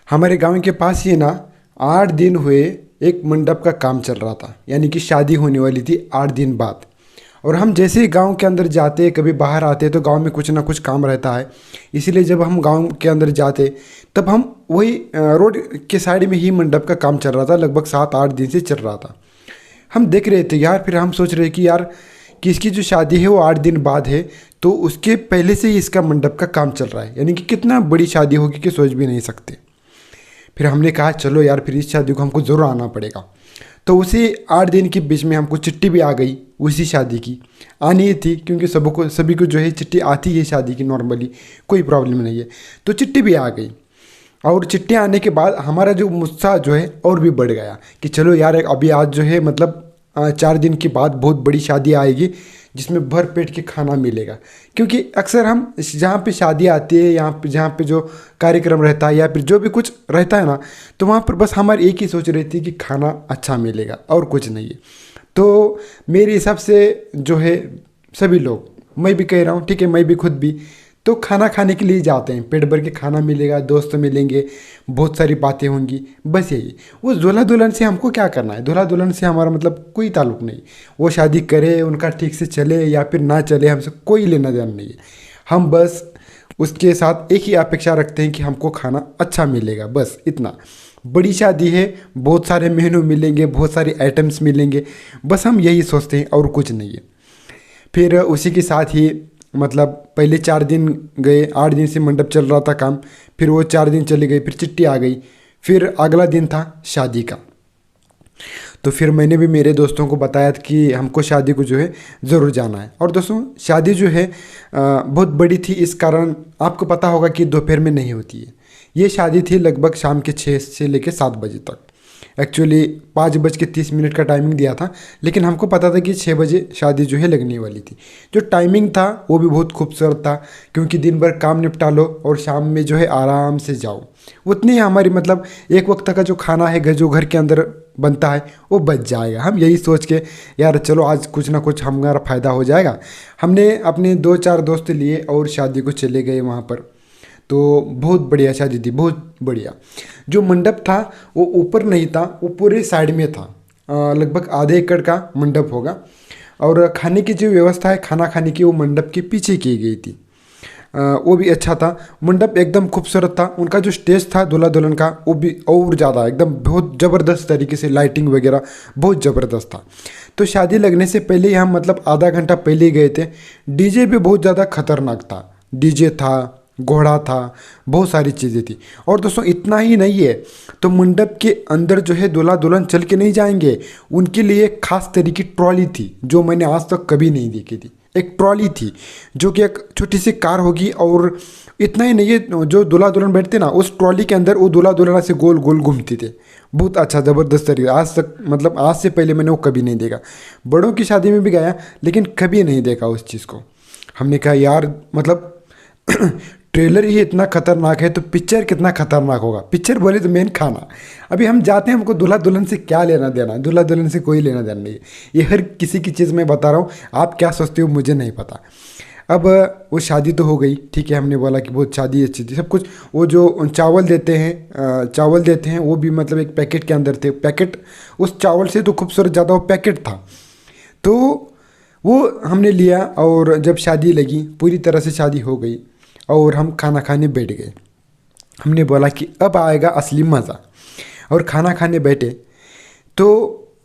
हमारे गांव के पास ही ना 8 दिन हुए एक मंडप का काम चल रहा था, यानी कि शादी होने वाली थी 8 दिन बाद। और हम जैसे ही गांव के अंदर जाते, कभी बाहर आते, तो गांव में कुछ ना कुछ काम रहता है। इसीलिए जब हम गांव के अंदर जाते तब हम वही रोड के साइड में ही मंडप का काम चल रहा था, लगभग 7-8 दिन से चल रहा था। हम देख रहे थे यार, फिर हम सोच रहे कि यार कि इसकी जो शादी है वो 8 दिन बाद है, तो उसके पहले से ही इसका मंडप का काम चल रहा है, यानी कि कितना बड़ी शादी होगी कि सोच भी नहीं सकते। फिर हमने कहा चलो यार, फिर इस शादी को हमको ज़रूर आना पड़ेगा। तो उसी 8 दिन के बीच में हमको चिट्ठी भी आ गई उसी शादी की। आनी ही थी क्योंकि सभी को जो है चिट्ठी आती है शादी की, नॉर्मली कोई प्रॉब्लम नहीं है। तो चिट्ठी भी आ गई, और चिट्ठी आने के बाद हमारा जो उत्साह जो है और भी बढ़ गया कि चलो यार, अभी आज जो है मतलब 4 दिन के बाद बहुत बड़ी शादी आएगी जिसमें भर पेट के खाना मिलेगा। क्योंकि अक्सर हम जहाँ पे शादी आती है, यहाँ पे जहाँ पे जो कार्यक्रम रहता है या फिर जो भी कुछ रहता है ना, तो वहाँ पर बस हमारी एक ही सोच रहती है कि खाना अच्छा मिलेगा और कुछ नहीं है। तो मेरे हिसाब से जो है सभी लोग, मैं भी कह रहा हूँ, ठीक है, मैं भी खुद भी, तो खाना खाने के लिए जाते हैं। पेट भर के खाना मिलेगा, दोस्त मिलेंगे, बहुत सारी बातें होंगी, बस यही। वो दूल्हा दुल्हन से हमको क्या करना है? दूल्हा दुल्हन से हमारा मतलब कोई ताल्लुक़ नहीं। वो शादी करे, उनका ठीक से चले या फिर ना चले, हमसे कोई लेना देना नहीं है। हम बस उसके साथ एक ही अपेक्षा रखते हैं कि हमको खाना अच्छा मिलेगा, बस इतना। बड़ी शादी है, बहुत सारे मेनू मिलेंगे, बहुत सारे आइटम्स मिलेंगे, बस हम यही सोचते हैं और कुछ नहीं है। फिर उसी के साथ ही मतलब पहले 4 दिन गए, 8 दिन से मंडप चल रहा था काम, फिर वो 4 दिन चले गए, फिर चिट्ठी आ गई, फिर अगला दिन था शादी का। तो फिर मैंने भी मेरे दोस्तों को बताया था कि हमको शादी को जो है ज़रूर जाना है। और दोस्तों, शादी जो है बहुत बड़ी थी, इस कारण आपको पता होगा कि दोपहर में नहीं होती है। ये शादी थी लगभग शाम के 6 से लेकर 7 बजे तक। एक्चुअली 5:30 का टाइमिंग दिया था, लेकिन हमको पता था कि 6 बजे शादी जो है लगने वाली थी। जो टाइमिंग था वो भी बहुत खूबसूरत था, क्योंकि दिन भर काम निपटा लो और शाम में जो है आराम से जाओ। उतनी ही हमारी मतलब एक वक्त का जो खाना है जो घर के अंदर बनता है वो बच जाएगा। हम यही सोच के यार चलो आज कुछ ना कुछ हमारा फ़ायदा हो जाएगा। हमने अपने 2-4 दोस्त लिए और शादी को चले गए वहाँ पर। तो बहुत बढ़िया शादी थी, बहुत बढ़िया। जो मंडप था वो ऊपर नहीं था, वो पूरे साइड में था। लगभग आधे एकड़ का मंडप होगा। और खाने की जो व्यवस्था है, खाना खाने की, वो मंडप के पीछे की गई थी। वो भी अच्छा था। मंडप एकदम खूबसूरत था। उनका जो स्टेज था दूल्हा दुल्हन का, वो भी और ज़्यादा एकदम बहुत ज़बरदस्त तरीके से, लाइटिंग वगैरह बहुत ज़बरदस्त था। तो शादी लगने से पहले ही हम मतलब आधा घंटा पहले ही गए थे। डीजे भी बहुत ज़्यादा खतरनाक था। डीजे था, घोड़ा था, बहुत सारी चीज़ें थी। और दोस्तों इतना ही नहीं है, तो मंडप के अंदर जो है दूल्हा दुल्हन चल के नहीं जाएंगे, उनके लिए एक खास तरह की ट्रॉली थी जो मैंने आज तक कभी नहीं देखी थी। एक ट्रॉली थी जो कि एक छोटी सी कार होगी, और इतना ही नहीं है, जो दूल्हा दुल्हन बैठते ना, उस ट्रॉली के अंदर वो दूल्हा दुल्हन से गोल गोल घूमते थे। बहुत अच्छा ज़बरदस्त तरीका, आज तक मतलब आज से पहले मैंने वो कभी नहीं देखा। बड़ों की शादी में भी गया लेकिन कभी नहीं देखा उस चीज़ को। हमने कहा यार मतलब ट्रेलर ही इतना खतरनाक है तो पिक्चर कितना खतरनाक होगा। पिक्चर बोले तो मेन खाना। अभी हम जाते हैं, हमको दूल्हा दुल्हन से क्या लेना देना, दूल्हा दुल्हन से कोई लेना देना नहीं है। ये हर किसी की चीज़ मैं बता रहा हूँ, आप क्या सोचते हो मुझे नहीं पता। अब वो शादी तो हो गई, ठीक है, हमने बोला कि बहुत शादी अच्छी थी सब कुछ। वो जो चावल देते हैं वो भी मतलब एक पैकेट के अंदर थे। पैकेट उस चावल से तो खूबसूरत ज़्यादा वो पैकेट था। तो वो हमने लिया, और जब शादी लगी, पूरी तरह से शादी हो गई और हम खाना खाने बैठ गए। हमने बोला कि अब आएगा असली मज़ा, और खाना खाने बैठे। तो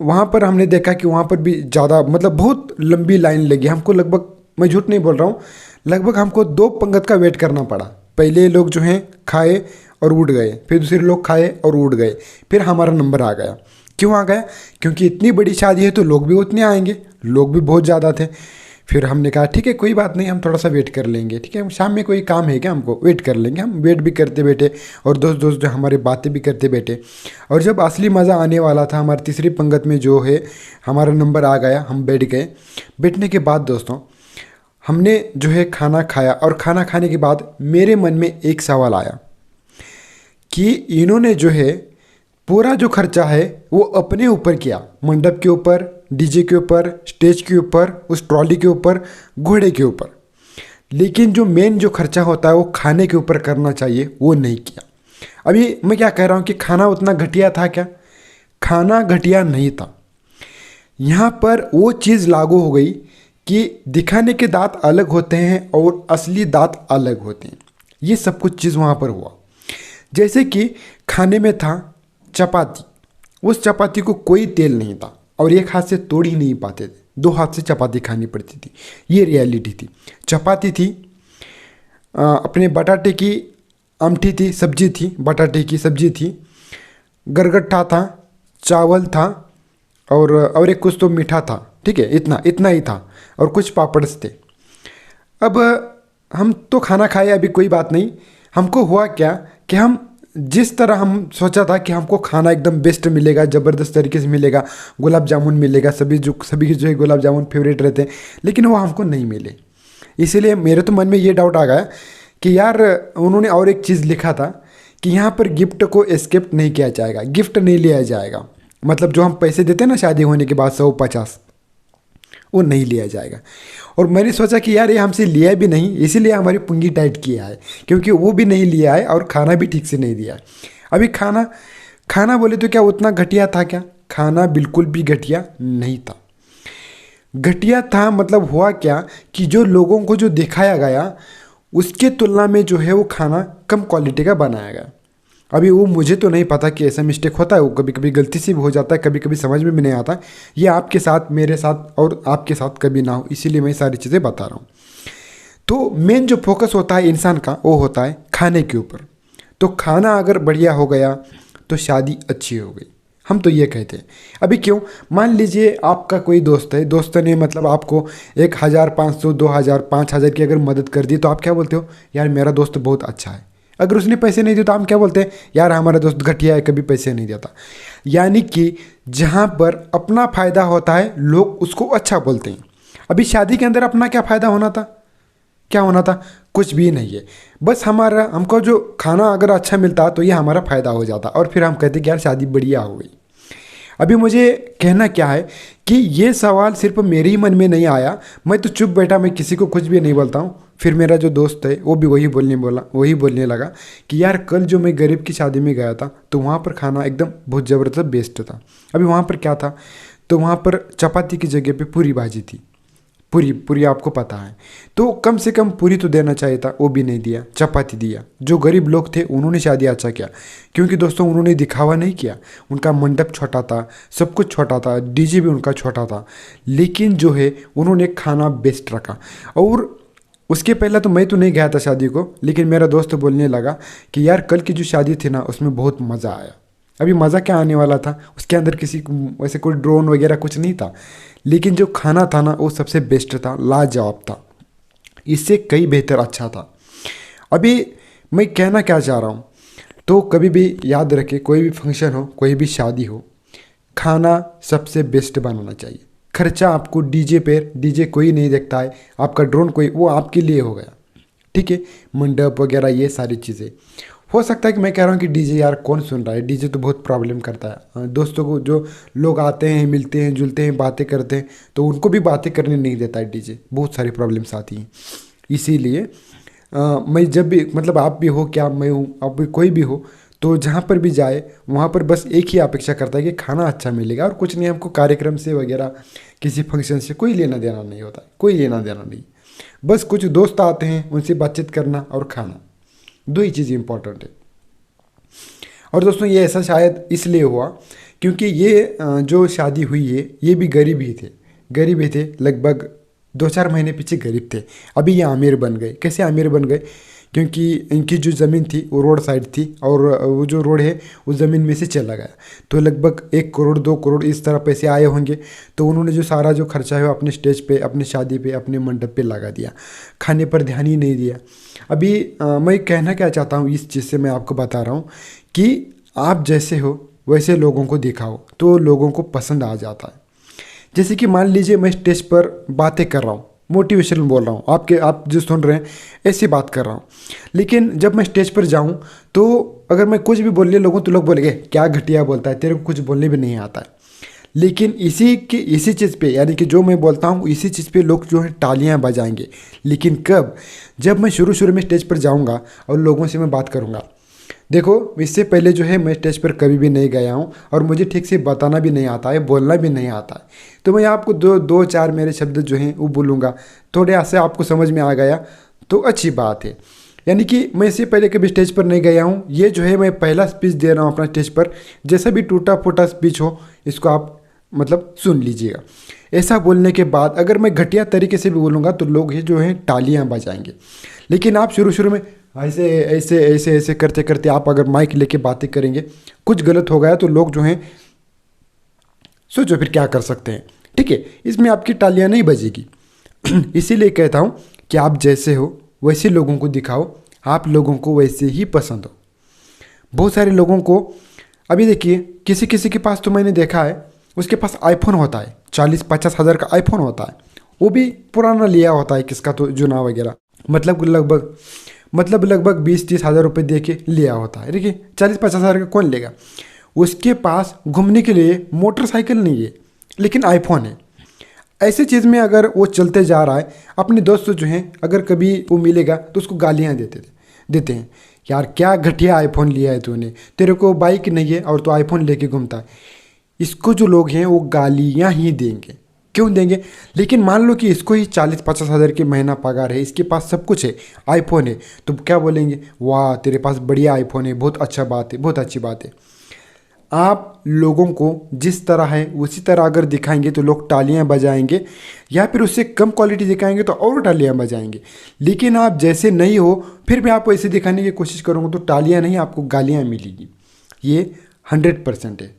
वहाँ पर हमने देखा कि वहाँ पर भी ज़्यादा मतलब बहुत लंबी लाइन लगी हमको। लगभग, मैं झूठ नहीं बोल रहा हूँ, लगभग हमको 2 पंगत का वेट करना पड़ा। पहले लोग जो हैं खाए और उठ गए, फिर दूसरे लोग खाए और उठ गए, फिर हमारा नंबर आ गया। क्यों आ गया? क्योंकि इतनी बड़ी शादी है तो लोग भी उतने आएंगे, लोग भी बहुत ज़्यादा थे। फिर हमने कहा ठीक है, कोई बात नहीं, हम थोड़ा सा वेट कर लेंगे, ठीक है, शाम में कोई काम है क्या, हमको वेट कर लेंगे। हम वेट भी करते बैठे, और दोस्त दोस्त जो हमारे बातें भी करते बैठे। और जब असली मज़ा आने वाला था, हमारी तीसरी पंगत में जो है हमारा नंबर आ गया, हम बैठ गए। बैठने के बाद दोस्तों हमने जो है खाना खाया, और खाना खाने के बाद मेरे मन में एक सवाल आया कि इन्होंने जो है पूरा जो खर्चा है वो अपने ऊपर किया, मंडप के ऊपर, डीजे के ऊपर, स्टेज के ऊपर, उस ट्रॉली के ऊपर, घोड़े के ऊपर, लेकिन जो मेन जो खर्चा होता है वो खाने के ऊपर करना चाहिए, वो नहीं किया। अभी मैं क्या कह रहा हूँ कि खाना उतना घटिया था क्या? खाना घटिया नहीं था। यहाँ पर वो चीज़ लागू हो गई कि दिखाने के दांत अलग होते हैं और असली दांत अलग होते हैं। ये सब कुछ चीज़ वहाँ पर हुआ। जैसे कि खाने में था चपाती, उस चपाती को कोई तेल नहीं था और एक हाथ से तोड़ ही नहीं पाते थे, दो हाथ से चपाती खानी पड़ती थी। ये रियलिटी थी। चपाती थी, अपने बटाटे की आमटी थी, सब्जी थी, बटाटे की सब्जी थी, गरगट्टा था, चावल था और एक कुछ तो मीठा था। ठीक है, इतना इतना ही था और कुछ पापड़स थे। अब हम तो खाना खाए, अभी कोई बात नहीं। हमको हुआ क्या कि हम जिस तरह हम सोचा था कि हमको खाना एकदम बेस्ट मिलेगा, ज़बरदस्त तरीके से मिलेगा, गुलाब जामुन मिलेगा, सभी के जो है गुलाब जामुन फेवरेट रहते हैं, लेकिन वो हमको नहीं मिले। इसीलिए मेरे तो मन में ये डाउट आ गया कि यार उन्होंने और एक चीज़ लिखा था कि यहाँ पर गिफ्ट को एस्केप नहीं किया जाएगा, गिफ्ट नहीं लिया जाएगा। मतलब जो हम पैसे देते हैं ना शादी होने के बाद 150, वो नहीं लिया जाएगा। और मैंने सोचा कि यार ये हमसे लिया भी नहीं, इसीलिए हमारी पुंगी टाइट किया है, क्योंकि वो भी नहीं लिया है और खाना भी ठीक से नहीं दिया है। अभी खाना खाना बोले तो क्या उतना घटिया था क्या? खाना बिल्कुल भी घटिया नहीं था। घटिया था मतलब हुआ क्या कि जो लोगों को जो दिखाया गया उसके तुलना में जो है वो खाना कम क्वालिटी का बनाया गया। अभी वो मुझे तो नहीं पता कि ऐसा मिस्टेक होता है, वो कभी कभी गलती से भी हो जाता है, कभी कभी समझ में भी नहीं आता। ये आपके साथ, मेरे साथ और आपके साथ कभी ना हो, इसीलिए मैं सारी चीज़ें बता रहा हूँ। तो मेन जो फोकस होता है इंसान का वो होता है खाने के ऊपर। तो खाना अगर बढ़िया हो गया तो शादी अच्छी हो गई, हम तो ये कहते हैं। अभी क्यों, मान लीजिए आपका कोई दोस्त है, दोस्त ने मतलब आपको 1,500, 2,000, 5,000 की अगर मदद कर दी तो आप क्या बोलते हो? यार मेरा दोस्त बहुत अच्छा है। अगर उसने पैसे नहीं दिए तो हम क्या बोलते हैं? यार हमारा दोस्त घटिया है, कभी पैसे नहीं देता। यानी कि जहाँ पर अपना फ़ायदा होता है लोग उसको अच्छा बोलते हैं। अभी शादी के अंदर अपना क्या फ़ायदा होना था? क्या होना था? कुछ भी नहीं है। बस हमारा, हमको जो खाना अगर अच्छा मिलता तो ये हमारा फ़ायदा हो जाता और फिर हम कहते कि यार शादी बढ़िया हो गई। अभी मुझे कहना क्या है कि ये सवाल सिर्फ मेरे ही मन में नहीं आया, मैं तो चुप बैठा, मैं किसी को कुछ भी नहीं बोलता हूँ। फिर मेरा जो दोस्त है वो भी वही बोलने लगा कि यार कल जो मैं गरीब की शादी में गया था तो वहाँ पर खाना एकदम बहुत ज़बरदस्त बेस्ट था। अभी वहाँ पर क्या था, तो वहाँ पर चपाती की जगह पे पूरी भाजी थी। पूरी पूरी आपको पता है, तो कम से कम पूरी तो देना चाहिए था, वो भी नहीं दिया, चपाती दिया। जो गरीब लोग थे उन्होंने शादी अच्छा किया, क्योंकि दोस्तों उन्होंने दिखावा नहीं किया। उनका मंडप छोटा था, सब कुछ छोटा था, डीजे भी उनका छोटा था, लेकिन जो है उन्होंने खाना बेस्ट रखा। और उसके पहले तो मैं तो नहीं गया था शादी को, लेकिन मेरा दोस्त बोलने लगा कि यार कल की जो शादी थी ना उसमें बहुत मज़ा आया। अभी मज़ा क्या आने वाला था, उसके अंदर किसी वैसे कोई ड्रोन वगैरह कुछ नहीं था, लेकिन जो खाना था ना वो सबसे बेस्ट था, लाजवाब था, इससे कई बेहतर अच्छा था। अभी मैं कहना क्या चाह रहा हूँ, तो कभी भी याद रखें, कोई भी फंक्शन हो, कोई भी शादी हो, खाना सबसे बेस्ट बनाना चाहिए। खर्चा आपको डीजे कोई नहीं देखता है, आपका ड्रोन कोई, वो आपके लिए हो गया, ठीक है, मंडप वगैरह ये सारी चीज़ें। हो सकता है कि मैं कह रहा हूँ कि डीजे यार कौन सुन रहा है, डीजे तो बहुत प्रॉब्लम करता है। दोस्तों को जो लोग आते हैं, मिलते हैं, जुलते हैं, बातें करते हैं, तो उनको भी बातें करने नहीं देता है डीजे, बहुत सारी प्रॉब्लम्स आती हैं। इसीलिए मैं जब भी, मतलब आप भी हो, क्या मैं हूँ, आप भी कोई भी हो, तो जहाँ पर भी जाए वहाँ पर बस एक ही अपेक्षा करता है कि खाना अच्छा मिलेगा और कुछ नहीं। हमको कार्यक्रम से वगैरह किसी फंक्शन से कोई लेना देना नहीं होता है, कोई लेना देना नहीं। बस कुछ दोस्त आते हैं, उनसे बातचीत करना और खाना, दो ही चीज़ इंपॉर्टेंट है। और दोस्तों ये ऐसा शायद इसलिए हुआ क्योंकि ये जो शादी हुई है ये भी गरीब ही थे, गरीब ही थे, लगभग 2-4 महीने पीछे गरीब थे। अभी ये अमीर बन गए। कैसे अमीर बन गए? क्योंकि इनकी जो ज़मीन थी वो रोड साइड थी और वो जो रोड है उस ज़मीन में से चला गया, तो लगभग 1 करोड़ 2 करोड़ इस तरह पैसे आए होंगे। तो उन्होंने जो सारा जो खर्चा है वो अपने स्टेज पे, अपने शादी पे, अपने मंडप पे लगा दिया, खाने पर ध्यान ही नहीं दिया। अभी मैं कहना क्या चाहता हूँ इस चीज़ से, मैं आपको बता रहा हूँ कि आप जैसे हो वैसे लोगों को दिखाओ तो लोगों को पसंद आ जाता है। जैसे कि मान लीजिए मैं स्टेज पर बातें कर रहा हूँ, मोटिवेशनल बोल रहा हूँ, आप जो सुन रहे हैं ऐसी बात कर रहा हूँ, लेकिन जब मैं स्टेज पर जाऊँ तो अगर मैं कुछ भी बोलने लगूँ तो लोग बोलेंगे क्या घटिया बोलता है, तेरे को कुछ बोलने भी नहीं आता है। लेकिन इसी चीज़ पे, यानी कि जो मैं बोलता हूँ इसी चीज़ पे लोग जो है तालियां बजाएंगे। लेकिन कब? जब मैं शुरू शुरू में स्टेज पर जाऊँगा और लोगों से मैं बात करूँगा, देखो, इससे पहले जो है मैं स्टेज पर कभी भी नहीं गया हूँ और मुझे ठीक से बताना भी नहीं आता है, बोलना भी नहीं आता है। तो मैं आपको दो दो चार मेरे शब्द जो हैं वो बोलूँगा, थोड़े ऐसे आपको समझ में आ गया तो अच्छी बात है। यानी कि मैं इससे पहले कभी स्टेज पर नहीं गया हूँ, ये जो है मैं पहला स्पीच दे रहा हूँ अपना स्टेज पर। जैसा भी टूटा फूटा स्पीच हो, इसको आप मतलब सुन लीजिएगा। ऐसा बोलने के बाद अगर मैं घटिया तरीके से भी बोलूँगा तो लोग ये जो हैं तालियां बजाएंगे। लेकिन आप शुरू शुरू में ऐसे ऐसे ऐसे ऐसे करते करते आप अगर माइक लेके बातें करेंगे, कुछ गलत हो गया तो लोग जो हैं सोचो फिर क्या कर सकते हैं। ठीक है, इसमें आपकी तालियां नहीं बजेगी। इसीलिए कहता हूँ कि आप जैसे हो वैसे लोगों को दिखाओ, आप लोगों को वैसे ही पसंद हो। बहुत सारे लोगों को अभी देखिए, किसी किसी के पास तो मैंने देखा है उसके पास आईफोन होता है, 40-50 हज़ार का आईफोन होता है, वो भी पुराना लिया होता है किसका तो जुना वगैरह, लगभग 20-30 हज़ार रुपये दे के लिया होता है। देखिए 40-50 हज़ार का कौन लेगा। उसके पास घूमने के लिए मोटरसाइकिल नहीं है लेकिन आईफोन है। ऐसी चीज़ में अगर वो चलते जा रहा है, अपने दोस्त जो हैं अगर कभी वो मिलेगा तो उसको गालियाँ देते हैं, यार क्या घटिया आईफोन लिया है तूने, तेरे को बाइक नहीं है और तू आईफोन लेके घूमता है। इसको जो लोग हैं वो गालियाँ ही देंगे, क्यों देंगे। लेकिन मान लो कि इसको ही 40-50 हज़ार की महीना पगार है, इसके पास सब कुछ है, आईफोन है, तो क्या बोलेंगे, वाह तेरे पास बढ़िया आईफोन है, बहुत अच्छा बात है, बहुत अच्छी बात है। आप लोगों को जिस तरह है उसी तरह अगर दिखाएंगे तो लोग तालियां बजाएंगे, या फिर उससे कम क्वालिटी दिखाएंगे तो और तालियां बजाएंगे। लेकिन आप जैसे नहीं हो फिर भी आप ऐसे दिखाने की कोशिश करोगे तो तालियां नहीं, आपको गालियां मिलेगी। ये 100% है।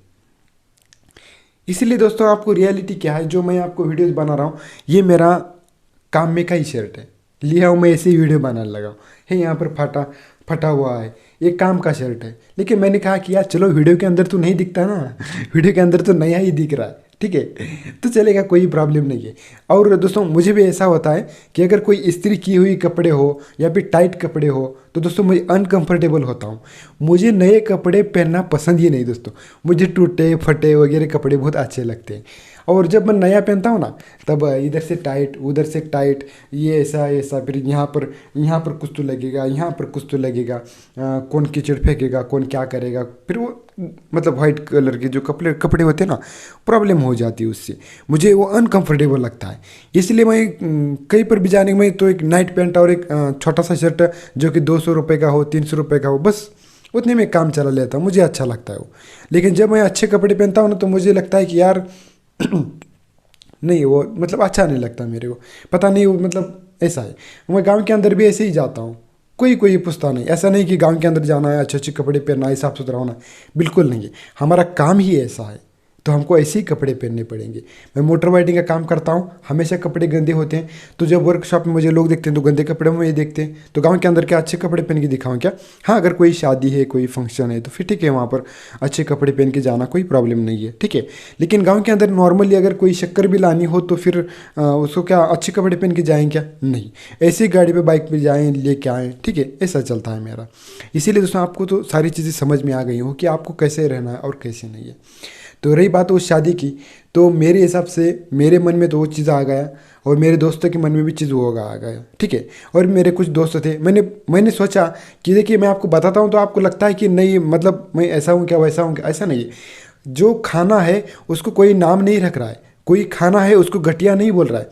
इसीलिए दोस्तों आपको रियलिटी क्या है, जो मैं आपको वीडियोस बना रहा हूँ ये मेरा काम में का ही शर्ट है, लिया हूँ मैं ऐसे ही वीडियो बनाने लगा हूँ। है यहाँ पर फटा हुआ है, ये काम का शर्ट है। लेकिन मैंने कहा कि यार चलो वीडियो के अंदर तो नहीं दिखता ना, वीडियो के अंदर तो नया ही दिख रहा है, ठीक है, तो चलेगा, कोई प्रॉब्लम नहीं है। और दोस्तों मुझे भी ऐसा होता है कि अगर कोई इस्त्री की हुई कपड़े हो या फिर टाइट कपड़े हो तो दोस्तों मुझे अनकंफर्टेबल होता हूँ। मुझे नए कपड़े पहनना पसंद ही नहीं दोस्तों, मुझे टूटे फटे वगैरह कपड़े बहुत अच्छे लगते हैं। और जब मैं नया पहनता हूँ ना तब इधर से टाइट उधर से टाइट, ये ऐसा ऐसा, फिर यहाँ पर कुछ तो लगेगा, यहाँ पर कुछ तो लगेगा, कौन कीचड़ फेंकेगा, कौन क्या करेगा, फिर वो मतलब वाइट कलर के जो कपड़े होते हैं ना, प्रॉब्लम हो जाती है उससे, मुझे वो अनकंफर्टेबल लगता है। इसलिए मैं कहीं पर भी जाने में तो एक नाइट पैंट और एक छोटा सा शर्ट जो कि 200 रुपये का हो, 300 रुपये का हो, बस उतने में काम चला लेता हूँ, मुझे अच्छा लगता है वो। लेकिन जब मैं अच्छे कपड़े पहनता हूँ ना तो मुझे लगता है कि यार नहीं, वो मतलब अच्छा नहीं लगता मेरे को, पता नहीं वो मतलब ऐसा है। मैं गांव के अंदर भी ऐसे ही जाता हूँ, कोई पूछता नहीं, ऐसा नहीं कि गांव के अंदर जाना है अच्छे अच्छे कपड़े पहनना है, साफ सुथरा होना, बिल्कुल नहीं है। हमारा काम ही ऐसा है तो हमको ऐसे ही कपड़े पहनने पड़ेंगे। मैं मोटर बाइकिंग का काम करता हूँ, हमेशा कपड़े गंदे होते हैं, तो जब वर्कशॉप में मुझे लोग देखते हैं तो गंदे कपड़े में ये देखते हैं, तो गांव के अंदर क्या अच्छे कपड़े पहन के दिखाऊँ क्या। हाँ, अगर कोई शादी है, कोई फंक्शन है तो फिर ठीक है, वहाँ पर अच्छे कपड़े पहन के जाना कोई प्रॉब्लम नहीं है, ठीक है। लेकिन गाँव के अंदर नॉर्मली अगर कोई शक्कर भी लानी हो तो फिर उसको क्या अच्छे कपड़े पहन के जाएँ क्या, नहीं, ऐसी गाड़ी पर बाइक पर जाएँ, लेके आएँ, ठीक है, ऐसा चलता है मेरा। इसीलिए दोस्तों आपको तो सारी चीज़ें समझ में आ गई हो कि आपको कैसे रहना है और कैसे नहीं है। तो रही बात उस शादी की, तो मेरे हिसाब से मेरे मन में तो वो चीज़ आ गया और मेरे दोस्तों के मन में भी चीज़ वो आ गया, ठीक है। और मेरे कुछ दोस्त थे, मैंने सोचा कि देखिए मैं आपको बताता हूँ तो आपको लगता है कि नहीं, मतलब मैं ऐसा हूँ क्या वैसा हूँ क्या, ऐसा नहीं है। जो खाना है उसको कोई नाम नहीं रख रहा है, कोई खाना है उसको घटिया नहीं बोल रहा है।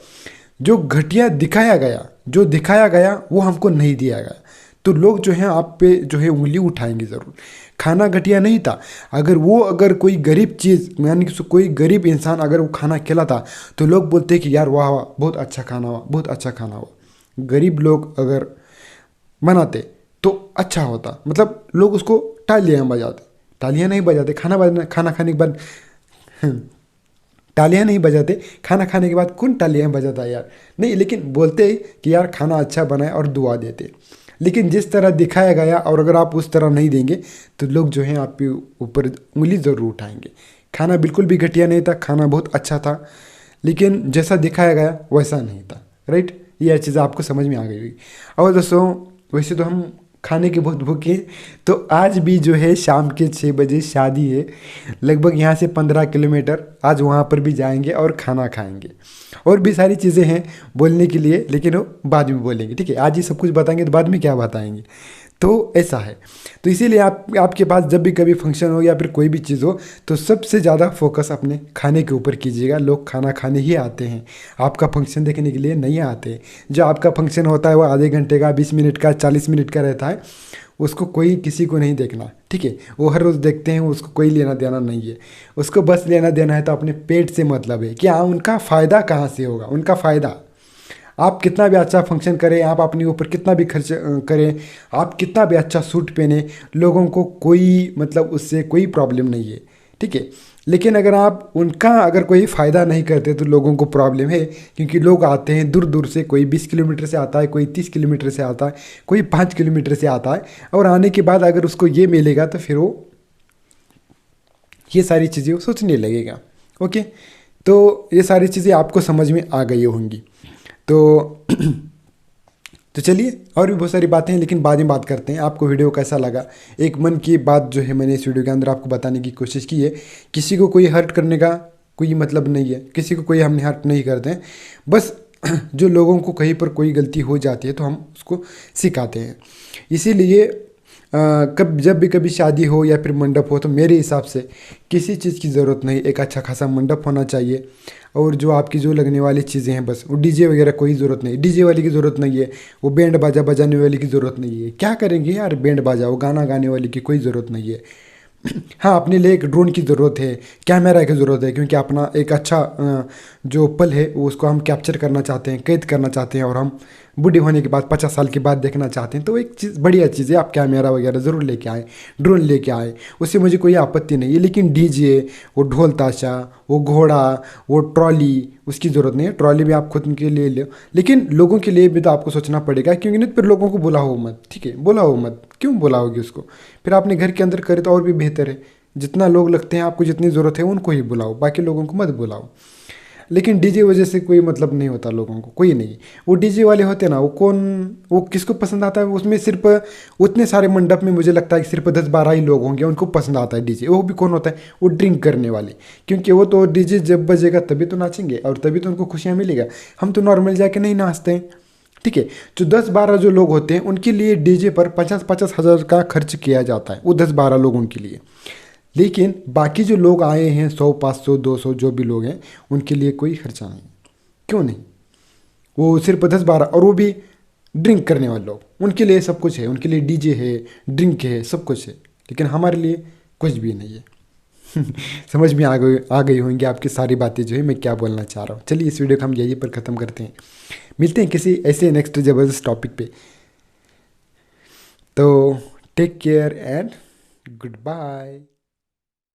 जो घटिया दिखाया गया, जो दिखाया गया वो हमको नहीं दिया गया, तो लोग जो हैं आप पे जो है उंगली उठाएंगे ज़रूर। खाना घटिया नहीं था, अगर कोई गरीब चीज़, यानी कि कोई गरीब इंसान अगर वो खाना खिलाता तो लोग बोलते कि यार वाह वाह बहुत अच्छा खाना हुआ, बहुत अच्छा खाना हुआ। गरीब लोग अगर बनाते तो अच्छा होता, मतलब लोग उसको तालियां बजाते, तालियां नहीं बजाते खाना खाने के बाद तालियां नहीं बजाते, खाना खाने के बाद कौन तालियां बजाता है यार, नहीं, लेकिन बोलते ही कि यार खाना अच्छा बनाए और दुआ देते। लेकिन जिस तरह दिखाया गया और अगर आप उस तरह नहीं देंगे तो लोग जो हैं आपके ऊपर उंगली ज़रूर उठाएंगे। खाना बिल्कुल भी घटिया नहीं था, खाना बहुत अच्छा था, लेकिन जैसा दिखाया गया वैसा नहीं था, राइट। ये चीज़ आपको समझ में आ गई होगी। और दोस्तों वैसे तो हम खाने के बहुत भूखे, तो आज भी जो है शाम के 6 बजे शादी है, लगभग यहाँ से 15 किलोमीटर, आज वहाँ पर भी जाएंगे और खाना खाएंगे। और भी सारी चीज़ें हैं बोलने के लिए, लेकिन वो बाद में बोलेंगे, ठीक है। आज ही सब कुछ बताएंगे तो बाद में क्या बताएंगे। तो ऐसा है। तो इसीलिए आपके पास जब भी कभी फंक्शन हो या फिर कोई भी चीज़ हो तो सबसे ज़्यादा फोकस अपने खाने के ऊपर कीजिएगा। लोग खाना खाने ही आते हैं, आपका फंक्शन देखने के लिए नहीं आते। जो आपका फंक्शन होता है वो आधे घंटे का, 20 मिनट का, 40 मिनट का रहता है, उसको कोई किसी को नहीं देखना, ठीक है। वो हर रोज़ देखते हैं, उसको कोई लेना देना नहीं है। उसको बस लेना देना है तो अपने पेट से मतलब है कि हाँ उनका फ़ायदा कहाँ से होगा, उनका फ़ायदा। आप कितना भी अच्छा फंक्शन करें, आप अपने ऊपर कितना भी खर्च करें, आप कितना भी अच्छा सूट पहने, लोगों को कोई मतलब उससे कोई प्रॉब्लम नहीं है, ठीक है। लेकिन अगर आप उनका अगर कोई फ़ायदा नहीं करते तो लोगों को प्रॉब्लम है, क्योंकि लोग आते हैं दूर दूर से, कोई 20 किलोमीटर से आता है, कोई 30 किलोमीटर से आता है, कोई 5 किलोमीटर से आता है, और आने के बाद अगर उसको ये मिलेगा तो फिर वो ये सारी चीज़ें वो सोचने लगेगा। ओके, तो ये सारी चीज़ें आपको समझ में आ गई होंगी। तो तो चलिए, और भी बहुत सारी बातें हैं लेकिन बाद में बात करते हैं। आपको वीडियो कैसा लगा, एक मन की बात जो है मैंने इस वीडियो के अंदर आपको बताने की कोशिश की है। किसी को कोई हर्ट करने का कोई मतलब नहीं है, किसी को कोई हमने हर्ट नहीं करते हैं। बस जो लोगों को कहीं पर कोई गलती हो जाती है तो हम उसको सिखाते हैं। इसीलिए कब जब भी कभी शादी हो या फिर मंडप हो तो मेरे हिसाब से किसी चीज़ की ज़रूरत नहीं, एक अच्छा खासा मंडप होना चाहिए। और जो आपकी जो लगने वाली चीज़ें हैं, बस वो डीजे वगैरह कोई ज़रूरत नहीं, डीजे वाली की ज़रूरत नहीं है, वो बैंड बाजा बजाने वाली की ज़रूरत नहीं है। क्या करेंगे यार बैंड बाजा, वो गाना गाने वाली की कोई ज़रूरत नहीं है। हाँ, अपने लिए एक ड्रोन की ज़रूरत है, कैमरा की ज़रूरत है, क्योंकि अपना एक अच्छा जो पल है वो उसको हम कैप्चर करना चाहते हैं, कैद करना चाहते हैं, और हम बूढ़े होने के बाद 50 साल के बाद देखना चाहते हैं। तो एक चीज़ बढ़िया चीज़ है, आप कैमरा वगैरह ज़रूर लेके आए, ड्रोन लेके आए, उससे मुझे कोई आपत्ति नहीं है। लेकिन डीजे, वो ढोल ताशा, वो घोड़ा, वो ट्रॉली, उसकी ज़रूरत नहीं है। ट्रॉली भी आप खुद के लिए लो, लेकिन लोगों के लिए भी तो आपको सोचना पड़ेगा, क्योंकि नहीं फिर लोगों को बुलाओ मत, ठीक है, बुलाओ मत। क्यों बुलाओगे उसको, फिर आपने घर के अंदर करे तो और भी बेहतर है। जितना लोग लगते हैं आपको, जितनी ज़रूरत है उनको ही बुलाओ, बाकी लोगों को मत बुलाओ। लेकिन डीजे वजह से कोई मतलब नहीं होता लोगों को, कोई नहीं। वो डीजे वाले होते हैं ना, वो किसको पसंद आता है, उसमें सिर्फ उतने सारे मंडप में मुझे लगता है कि सिर्फ 10-12 ही लोग होंगे उनको पसंद आता है डीजे। वो भी कौन होता है, वो ड्रिंक करने वाले, क्योंकि वो तो डीजे जब बजेगा तभी तो नाचेंगे और तभी तो उनको खुशियाँ मिलेगा। हम तो नॉर्मल जाके नहीं नाचते हैं, ठीक है। जो 10-12 जो लोग होते हैं उनके लिए डीजे पर 50-50 हज़ार का खर्च किया जाता है, वो 10-12 लोगों के लिए। लेकिन बाकी जो लोग आए हैं 100, 500, 200 जो भी लोग हैं, उनके लिए कोई खर्चा नहीं। क्यों नहीं, वो सिर्फ 10-12, और वो भी ड्रिंक करने वाले लोग, उनके लिए सब कुछ है, उनके लिए डीजे है, ड्रिंक है, सब कुछ है। लेकिन हमारे लिए कुछ भी नहीं है। समझ में आ गई होंगी आपकी सारी बातें जो है मैं क्या बोलना चाह रहा हूँ। चलिए इस वीडियो को हम यहीं पर ख़त्म करते हैं, मिलते हैं किसी ऐसे नेक्स्ट ज़बरदस्त टॉपिक पे। तो take care and good bye.